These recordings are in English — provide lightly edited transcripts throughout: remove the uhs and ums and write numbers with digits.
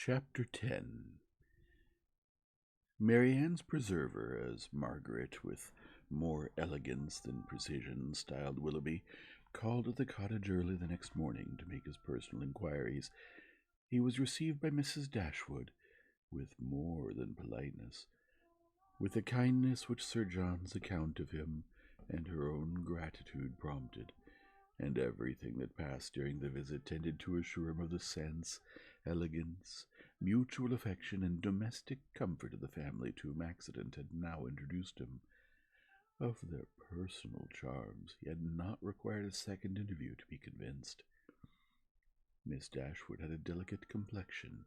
Chapter 10. Marianne's preserver, as Margaret, with more elegance than precision, styled Willoughby, called at the cottage early the next morning to make his personal inquiries. He was received by Mrs. Dashwood with more than politeness, with the kindness which Sir John's account of him and her own gratitude prompted, and everything that passed during the visit tended to assure him of the sense, elegance, mutual affection, and domestic comfort of the family to whom accident had now introduced him. Of their personal charms he had not required a second interview to be convinced. Miss Dashwood had a delicate complexion,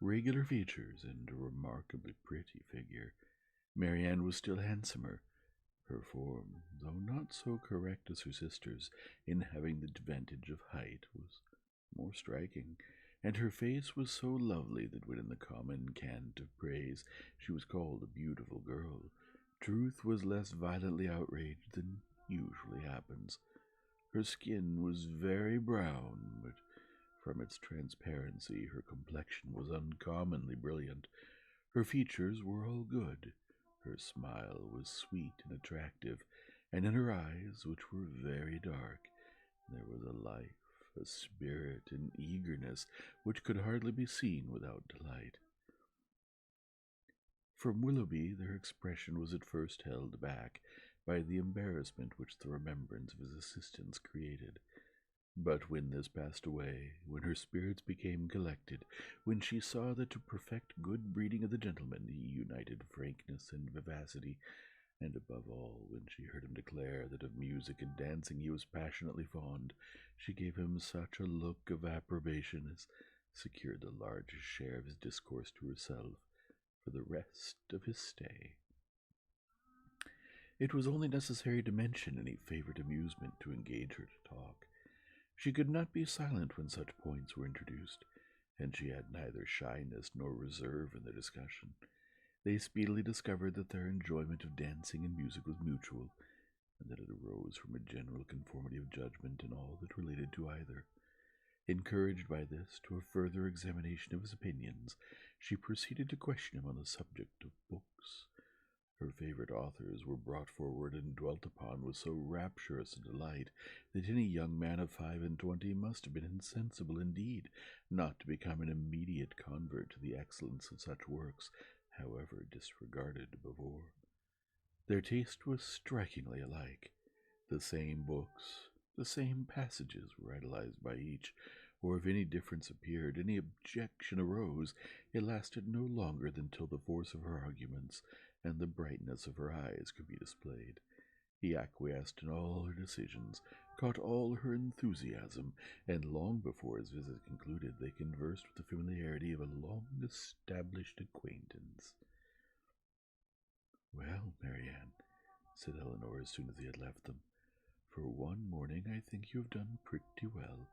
regular features, and a remarkably pretty figure. Marianne was still handsomer. Her form, though not so correct as her sister's, in having the advantage of height, was more striking, and her face was so lovely that when in the common cant of praise she was called a beautiful girl, truth was less violently outraged than usually happens. Her skin was very brown, but from its transparency her complexion was uncommonly brilliant. Her features were all good. Her smile was sweet and attractive, and in her eyes, which were very dark, there was a life, a spirit, and eagerness which could hardly be seen without delight. From Willoughby their expression was at first held back by the embarrassment which the remembrance of his assistance created. But when this passed away, when her spirits became collected, when she saw that to perfect good breeding of the gentleman he united frankness and vivacity, and above all, when she heard him declare that of music and dancing he was passionately fond, she gave him such a look of approbation as secured the largest share of his discourse to herself for the rest of his stay. It was only necessary to mention any favorite amusement to engage her to talk. She could not be silent when such points were introduced, and she had neither shyness nor reserve in their discussion. They speedily discovered that their enjoyment of dancing and music was mutual, and that it arose from a general conformity of judgment in all that related to either. Encouraged by this to a further examination of his opinions, she proceeded to question him on the subject of books. Her favorite authors were brought forward and dwelt upon with so rapturous a delight that any young man of 25 must have been insensible indeed not to become an immediate convert to the excellence of such works, however disregarded before. Their taste was strikingly alike. The same books, the same passages were idolized by each, or if any difference appeared, any objection arose, it lasted no longer than till the force of her arguments and the brightness of her eyes could be displayed. He acquiesced in all her decisions, caught all her enthusiasm, and long before his visit concluded they conversed with the familiarity of a long-established acquaintance. "Well, Marianne," said Eleanor as soon as he had left them, "for one morning I think you have done pretty well.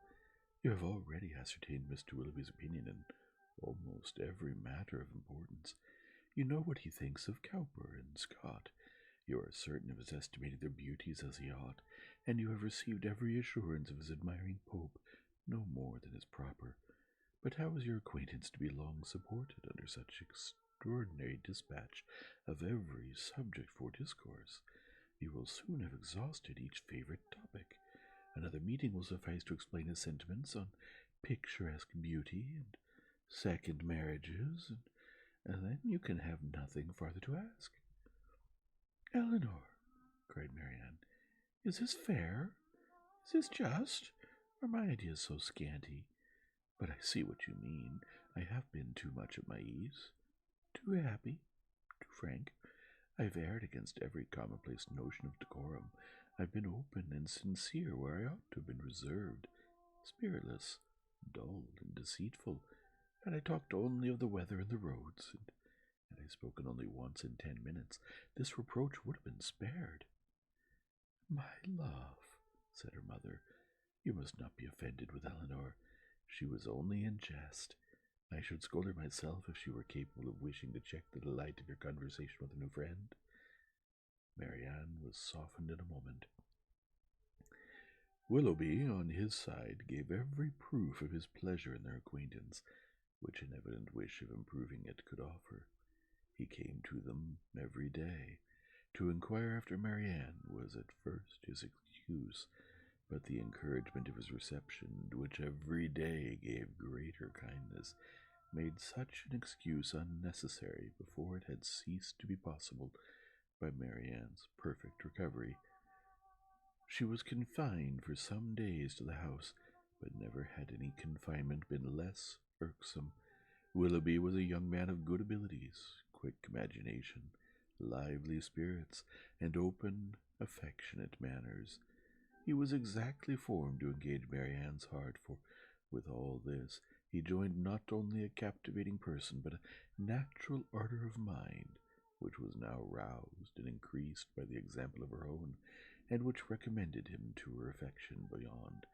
You have already ascertained Mr. Willoughby's opinion in almost every matter of importance. You know what he thinks of Cowper and Scott. You are certain of his estimating their beauties as he ought, and you have received every assurance of his admiring Pope, no more than is proper. But how is your acquaintance to be long supported under such extraordinary dispatch of every subject for discourse? You will soon have exhausted each favorite topic. Another meeting will suffice to explain his sentiments on picturesque beauty and second marriages, and then you can have nothing farther to ask." "Eleanor," cried Marianne, "is this fair? Is this just? Are my ideas so scanty? But I see what you mean. I have been too much at my ease, too happy, too frank. I've erred against every commonplace notion of decorum. I've been open and sincere where I ought to have been reserved, spiritless, dull, and deceitful. Had I talked only of the weather and the roads, and had I spoken only once in 10 minutes, this reproach would have been spared." "My love," said her mother, "you must not be offended with Eleanor. She was only in jest. I should scold her myself if she were capable of wishing to check the delight of your conversation with a new friend." Marianne was softened in a moment. Willoughby, on his side, gave every proof of his pleasure in their acquaintance, which an evident wish of improving it could offer. He came to them every day. To inquire after Marianne was at first his excuse, but the encouragement of his reception, which every day gave greater kindness, made such an excuse unnecessary before it had ceased to be possible by Marianne's perfect recovery. She was confined for some days to the house, but never had any confinement been less irksome. Willoughby was a young man of good abilities, quick imagination, lively spirits, and open, affectionate manners. He was exactly formed to engage Marianne's heart, for, with all this, he joined not only a captivating person, but a natural ardor of mind, which was now roused and increased by the example of her own, and which recommended him to her affection beyond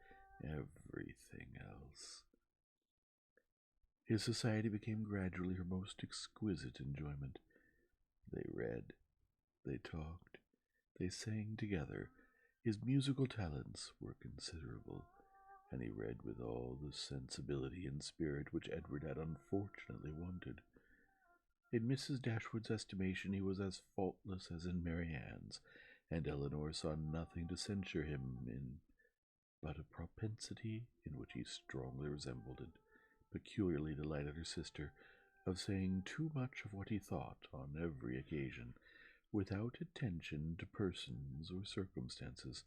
everything else. His society became gradually her most exquisite enjoyment. They read, they talked, they sang together. His musical talents were considerable, and he read with all the sensibility and spirit which Edward had unfortunately wanted. In Mrs. Dashwood's estimation he was as faultless as in Marianne's, and Elinor saw nothing to censure him in but a propensity in which he strongly resembled and peculiarly delighted her sister, of saying too much of what he thought on every occasion, without attention to persons or circumstances,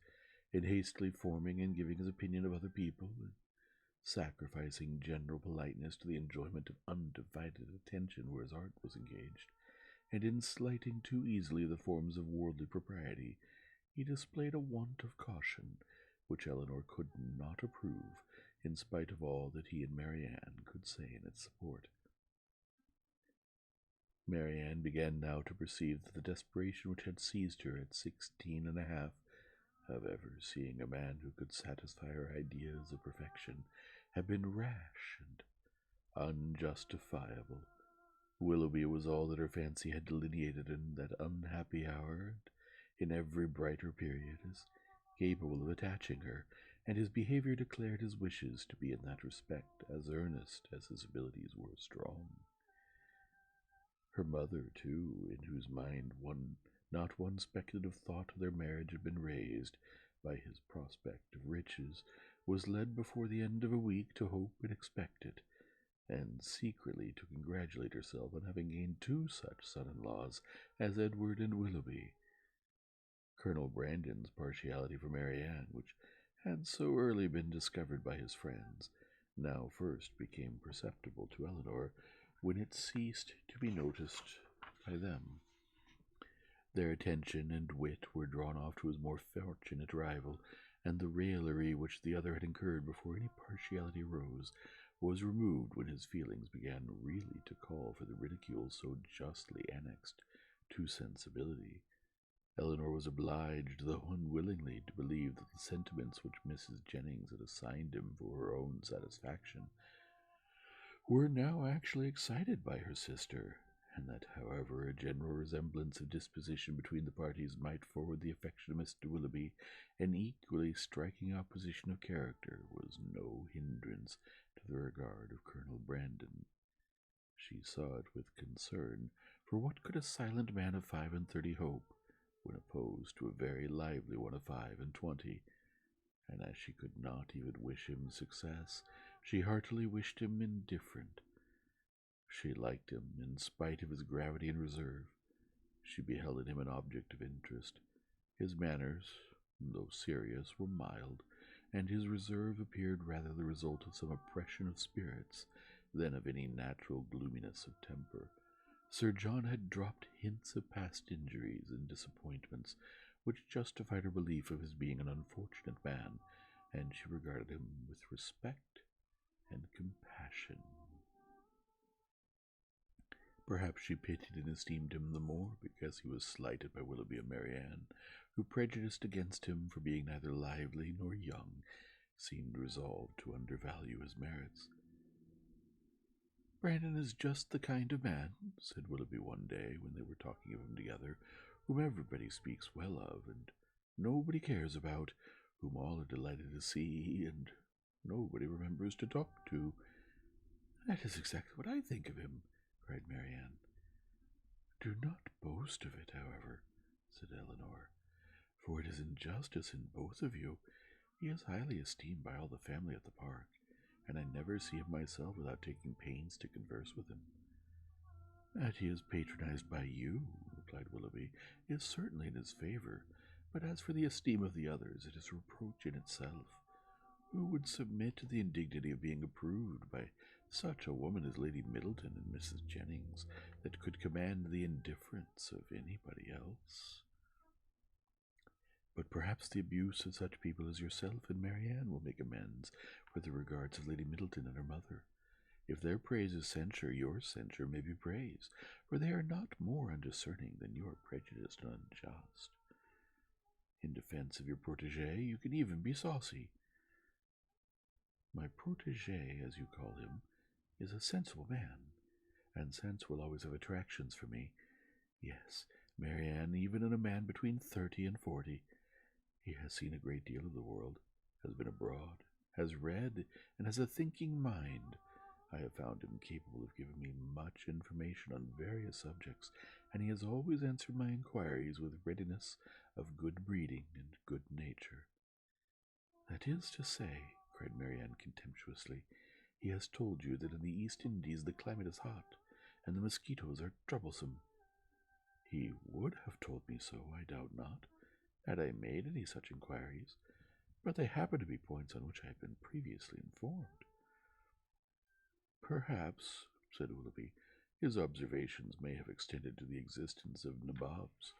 in hastily forming and giving his opinion of other people, in sacrificing general politeness to the enjoyment of undivided attention where his heart was engaged, and in slighting too easily the forms of worldly propriety. He displayed a want of caution which Elinor could not approve, in spite of all that he and Marianne could say in its support. Marianne began now to perceive that the desperation which had seized her at 16 and a half of ever seeing a man who could satisfy her ideas of perfection had been rash and unjustifiable. Willoughby was all that her fancy had delineated in that unhappy hour, and in every brighter period, as capable of attaching her, and his behavior declared his wishes to be in that respect as earnest as his abilities were strong. Her mother, too, in whose mind not one speculative thought of their marriage had been raised by his prospect of riches, was led before the end of a week to hope and expect it, and secretly to congratulate herself on having gained two such son-in-laws as Edward and Willoughby. Colonel Brandon's partiality for Marianne, which had so early been discovered by his friends, now first became perceptible to Elinor, when it ceased to be noticed by them. Their attention and wit were drawn off to his more fortunate rival, and the raillery which the other had incurred before any partiality arose was removed when his feelings began really to call for the ridicule so justly annexed to sensibility. Elinor was obliged, though unwillingly, to believe that the sentiments which Mrs. Jennings had assigned him for her own satisfaction were now actually excited by her sister, and that, however a general resemblance of disposition between the parties might forward the affection of Mr. Willoughby, an equally striking opposition of character was no hindrance to the regard of Colonel Brandon. She saw it with concern, for what could a silent man of 35 hope, when opposed to a very lively one of 25, and as she could not even wish him success, she heartily wished him indifferent. She liked him in spite of his gravity and reserve. She beheld in him an object of interest. His manners, though serious, were mild, and his reserve appeared rather the result of some oppression of spirits than of any natural gloominess of temper. Sir John had dropped hints of past injuries and disappointments, which justified her belief of his being an unfortunate man, and she regarded him with respect and compassion. Perhaps she pitied and esteemed him the more because he was slighted by Willoughby and Marianne, who, prejudiced against him for being neither lively nor young, seemed resolved to undervalue his merits. "Brandon is just the kind of man," said Willoughby one day, when they were talking of him together, "whom everybody speaks well of, and nobody cares about, whom all are delighted to see, and nobody remembers to talk to. That is exactly what I think of him, cried Marianne. Do not boast of it, however, said Eleanor, for it is injustice in both of you. He is highly esteemed by all the family at the park, and I never see him myself without taking pains to converse with him. That he is patronized by you, replied Willoughby, is certainly in his favour, but as for the esteem of the others, it is reproach in itself. Who would submit to the indignity of being approved by such a woman as Lady Middleton and Mrs. Jennings, that could command the indifference of anybody else? But perhaps the abuse of such people as yourself and Marianne will make amends for the regards of Lady Middleton and her mother. If their praise is censure, your censure may be praise, for they are not more undiscerning than you are prejudiced and unjust. In defense of your protege, you can even be saucy. My protege, as you call him, is a sensible man, and sense will always have attractions for me. Yes, Marianne, even in a man between 30 and 40, he has seen a great deal of the world, has been abroad, has read, and has a thinking mind. I have found him capable of giving me much information on various subjects, and he has always answered my inquiries with readiness of good breeding and good nature. That is to say, cried Marianne contemptuously, he has told you that in the East Indies the climate is hot, and the mosquitoes are troublesome. He would have told me so, I doubt not, had I made any such inquiries, but they happen to be points on which I have been previously informed. Perhaps, said Willoughby, his observations may have extended to the existence of nabobs,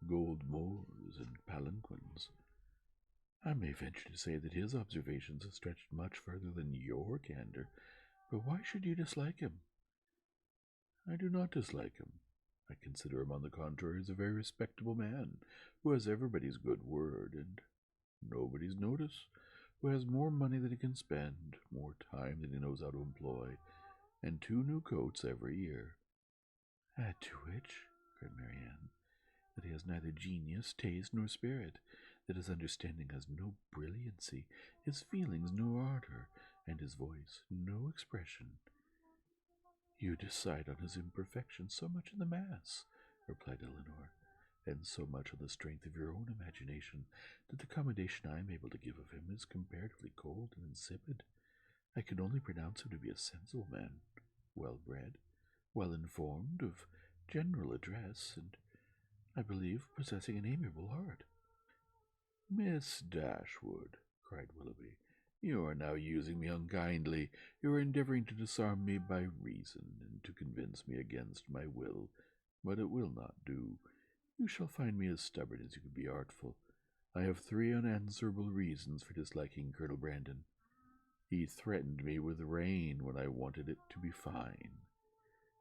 gold moors, and palanquins. I may venture to say that his observations have stretched much further than your candour, but why should you dislike him? I do not dislike him. I consider him, on the contrary, as a very respectable man, who has everybody's good word and nobody's notice, who has more money than he can spend, more time than he knows how to employ, and 2 new coats every year. Add to which, cried Marianne, that he has neither genius, taste, nor spirit, that his understanding has no brilliancy, his feelings no ardour, and his voice no expression. You decide on his imperfections so much in the mass, replied Eleanor, and so much on the strength of your own imagination, that the commendation I am able to give of him is comparatively cold and insipid. I can only pronounce him to be a sensible man, well-bred, well-informed, of general address, and, I believe, possessing an amiable heart. Miss Dashwood, cried Willoughby, you are now using me unkindly. You are endeavouring to disarm me by reason, and to convince me against my will, but it will not do. You shall find me as stubborn as you can be artful. I have 3 unanswerable reasons for disliking Colonel Brandon. He threatened me with rain when I wanted it to be fine.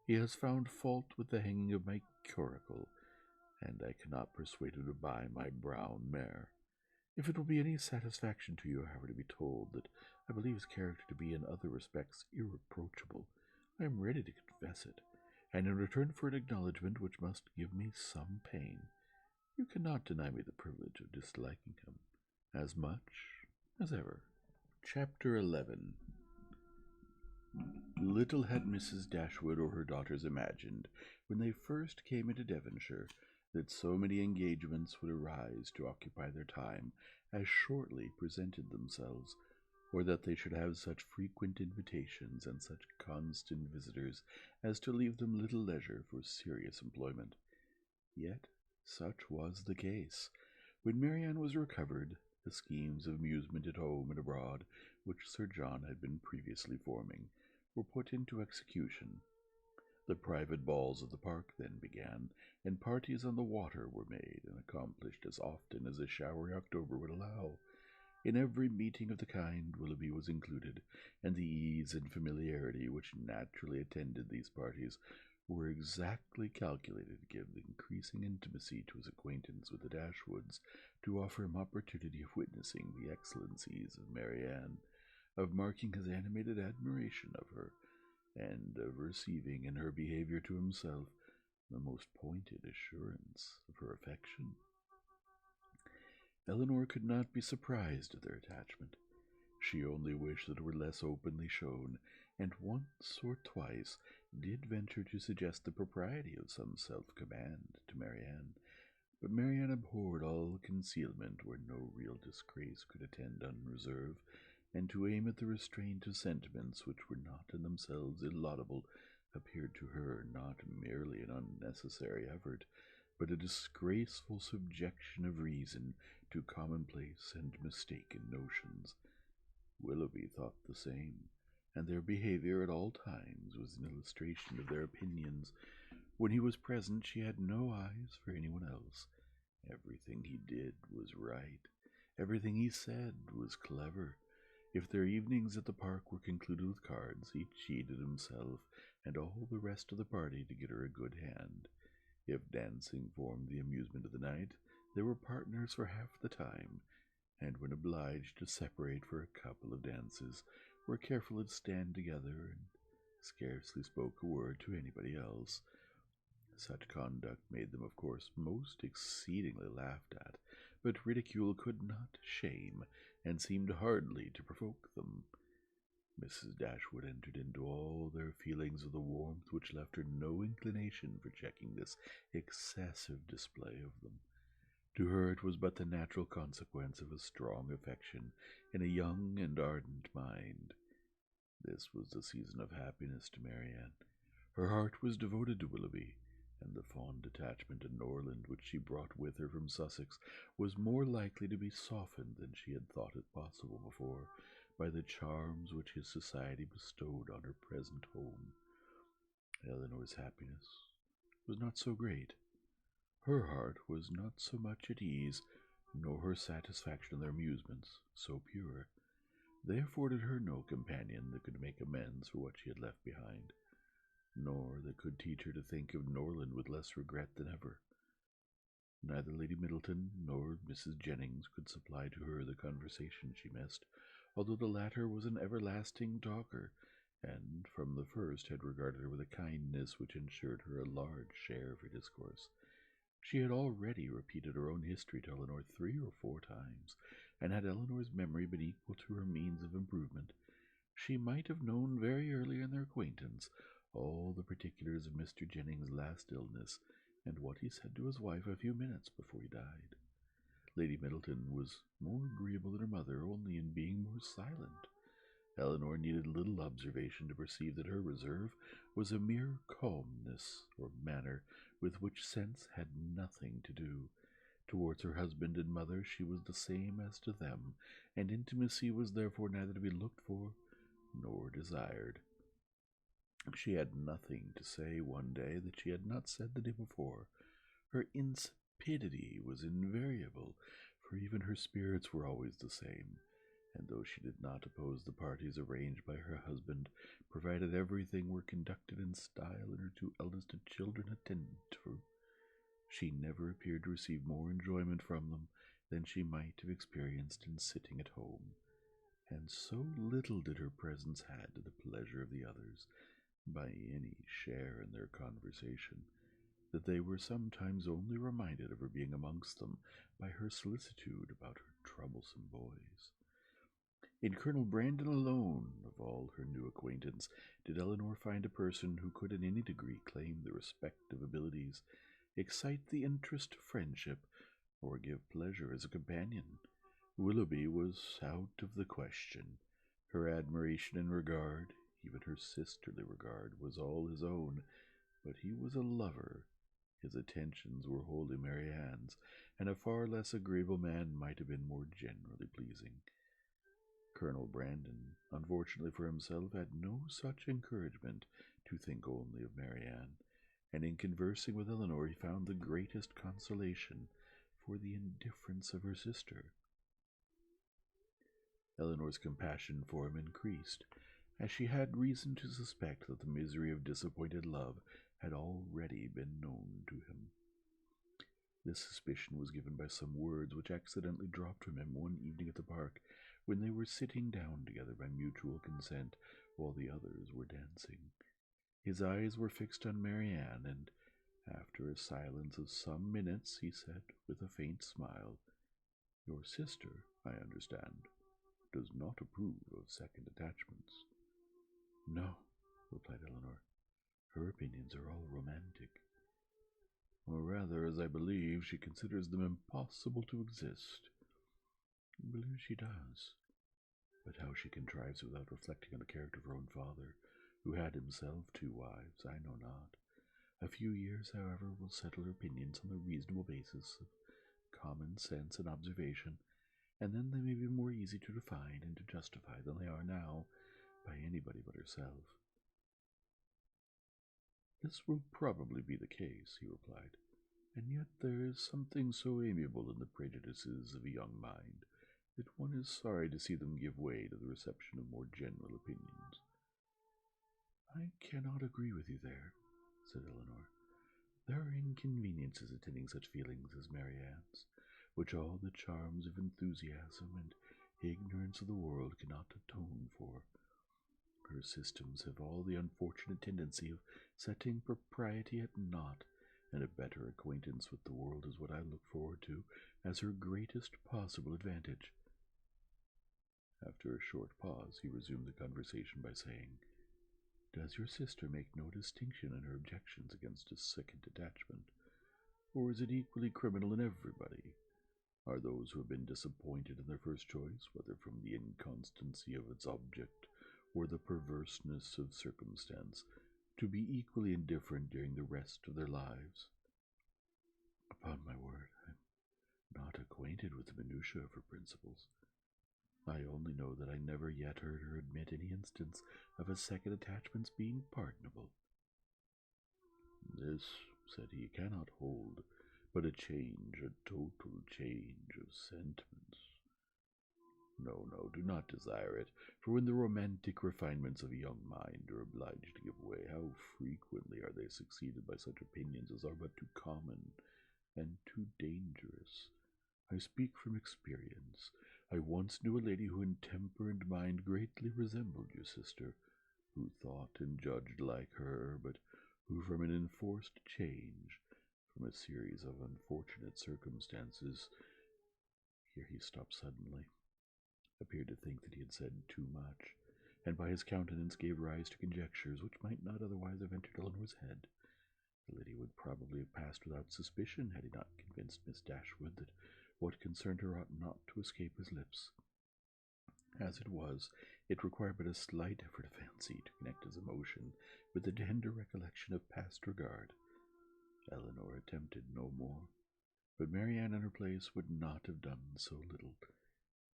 He has found fault with the hanging of my curricle, and I cannot persuade him to buy my brown mare. If it will be any satisfaction to you, however, to be told that I believe his character to be in other respects irreproachable, I am ready to confess it, and in return for an acknowledgment which must give me some pain, you cannot deny me the privilege of disliking him as much as ever. Chapter 11. Little had Mrs. Dashwood or her daughters imagined, when they first came into Devonshire, that so many engagements would arise to occupy their time as shortly presented themselves, or that they should have such frequent invitations and such constant visitors as to leave them little leisure for serious employment. Yet such was the case. When Marianne was recovered, the schemes of amusement at home and abroad, which Sir John had been previously forming, were put into execution. The private balls of the park then began, and parties on the water were made and accomplished as often as a showery October would allow. In every meeting of the kind Willoughby was included, and the ease and familiarity which naturally attended these parties were exactly calculated to give increasing intimacy to his acquaintance with the Dashwoods, to offer him opportunity of witnessing the excellencies of Marianne, of marking his animated admiration of her, and of receiving in her behaviour to himself the most pointed assurance of her affection. Eleanor could not be surprised at their attachment. She only wished that it were less openly shown, and once or twice did venture to suggest the propriety of some self-command to Marianne. But Marianne abhorred all concealment where no real disgrace could attend unreserve, and to aim at the restraint of sentiments which were not in themselves illaudable appeared to her not merely an unnecessary effort, but a disgraceful subjection of reason to commonplace and mistaken notions. Willoughby thought the same, and their behaviour at all times was an illustration of their opinions. When he was present, she had no eyes for anyone else. Everything he did was right. Everything he said was clever. If their evenings at the park were concluded with cards, he cheated himself and all the rest of the party to get her a good hand. If dancing formed the amusement of the night, they were partners for half the time, and when obliged to separate for a couple of dances, were careful to stand together and scarcely spoke a word to anybody else. Such conduct made them, of course, most exceedingly laughed at, but ridicule could not shame, and seemed hardly to provoke them. Mrs. Dashwood entered into all their feelings with a warmth which left her no inclination for checking this excessive display of them. To her it was but the natural consequence of a strong affection in a young and ardent mind. This was the season of happiness to Marianne. Her heart was devoted to Willoughby, and the fond attachment to Norland which she brought with her from Sussex was more likely to be softened than she had thought it possible before, by the charms which his society bestowed on her present home. Eleanor's happiness was not so great. Her heart was not so much at ease, nor her satisfaction in their amusements so pure. They afforded her no companion that could make amends for what she had left behind, nor that could teach her to think of Norland with less regret than ever. Neither Lady Middleton nor Mrs. Jennings could supply to her the conversation she missed, although the latter was an everlasting talker, and from the first had regarded her with a kindness which ensured her a large share of her discourse. She had already repeated her own history to Eleanor 3 or 4 times, and had Eleanor's memory been equal to her means of improvement, she might have known very early in their acquaintance all the particulars of Mr. Jennings' last illness, and what he said to his wife a few minutes before he died. Lady Middleton was more agreeable than her mother, only in being more silent. Eleanor needed little observation to perceive that her reserve was a mere calmness or manner with which sense had nothing to do. Towards her husband and mother she was the same as to them, and intimacy was therefore neither to be looked for nor desired. She had nothing to say one day that she had not said the day before. Her insipidity was invariable, for even her spirits were always the same, and though she did not oppose the parties arranged by her husband, provided everything were conducted in style and her 2 eldest children attended to, she never appeared to receive more enjoyment from them than she might have experienced in sitting at home, and so little did her presence add to the pleasure of the others by any share in their conversation, that they were sometimes only reminded of her being amongst them by her solicitude about her troublesome boys. In Colonel Brandon alone, of all her new acquaintance, did Eleanor find a person who could in any degree claim the respect of abilities, excite the interest of friendship, or give pleasure as a companion. Willoughby was out of the question. Her admiration and regard, even her sisterly regard, was all his own, but he was a lover. His attentions were wholly Marianne's, and a far less agreeable man might have been more generally pleasing. Colonel Brandon, unfortunately for himself, had no such encouragement to think only of Marianne, and in conversing with Eleanor he found the greatest consolation for the indifference of her sister. Eleanor's compassion for him increased, as she had reason to suspect that the misery of disappointed love had already been known to him. This suspicion was given by some words which accidentally dropped from him one evening at the park, when they were sitting down together by mutual consent, while the others were dancing. His eyes were fixed on Marianne, and, after a silence of some minutes, he said, with a faint smile, "Your sister, I understand, does not approve of second attachments." No, replied Eleanor. Her opinions are all romantic. Or rather, as I believe, she considers them impossible to exist. I believe she does. But how she contrives without reflecting on the character of her own father, who had himself 2 wives, I know not. A few years, however, will settle her opinions on the reasonable basis of common sense and observation, and then they may be more easy to define and to justify than they are now by anybody but herself. This will probably be the case, he replied, and yet there is something so amiable in the prejudices of a young mind that one is sorry to see them give way to the reception of more general opinions. I cannot agree with you there, said Eleanor. There are inconveniences attending such feelings as Marianne's, which all the charms of enthusiasm and ignorance of the world cannot atone for. Her systems have all the unfortunate tendency of setting propriety at naught, and a better acquaintance with the world is what I look forward to as her greatest possible advantage. After a short pause, he resumed the conversation by saying, Does your sister make no distinction in her objections against a second attachment, or is it equally criminal in everybody? Are those who have been disappointed in their first choice, whether from the inconstancy of its object or the perverseness of circumstance, to be equally indifferent during the rest of their lives? Upon my word, I am not acquainted with the minutiae of her principles. I only know that I never yet heard her admit any instance of a second attachment's being pardonable. This, said he, cannot hold, but a total change of sentiments. No, no, do not desire it, for when the romantic refinements of a young mind are obliged to give way, how frequently are they succeeded by such opinions as are but too common and too dangerous. I speak from experience. I once knew a lady who in temper and mind greatly resembled your sister, who thought and judged like her, but who from an enforced change, from a series of unfortunate circumstances— here he stopped suddenly, appeared to think that he had said too much, and by his countenance gave rise to conjectures which might not otherwise have entered Eleanor's head. The lady would probably have passed without suspicion had he not convinced Miss Dashwood that what concerned her ought not to escape his lips. As it was, it required but a slight effort of fancy to connect his emotion with the tender recollection of past regard. Eleanor attempted no more, but Marianne in her place would not have done so little.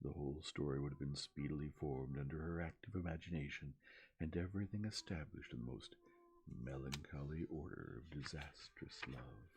The whole story would have been speedily formed under her active imagination, and everything established in the most melancholy order of disastrous love.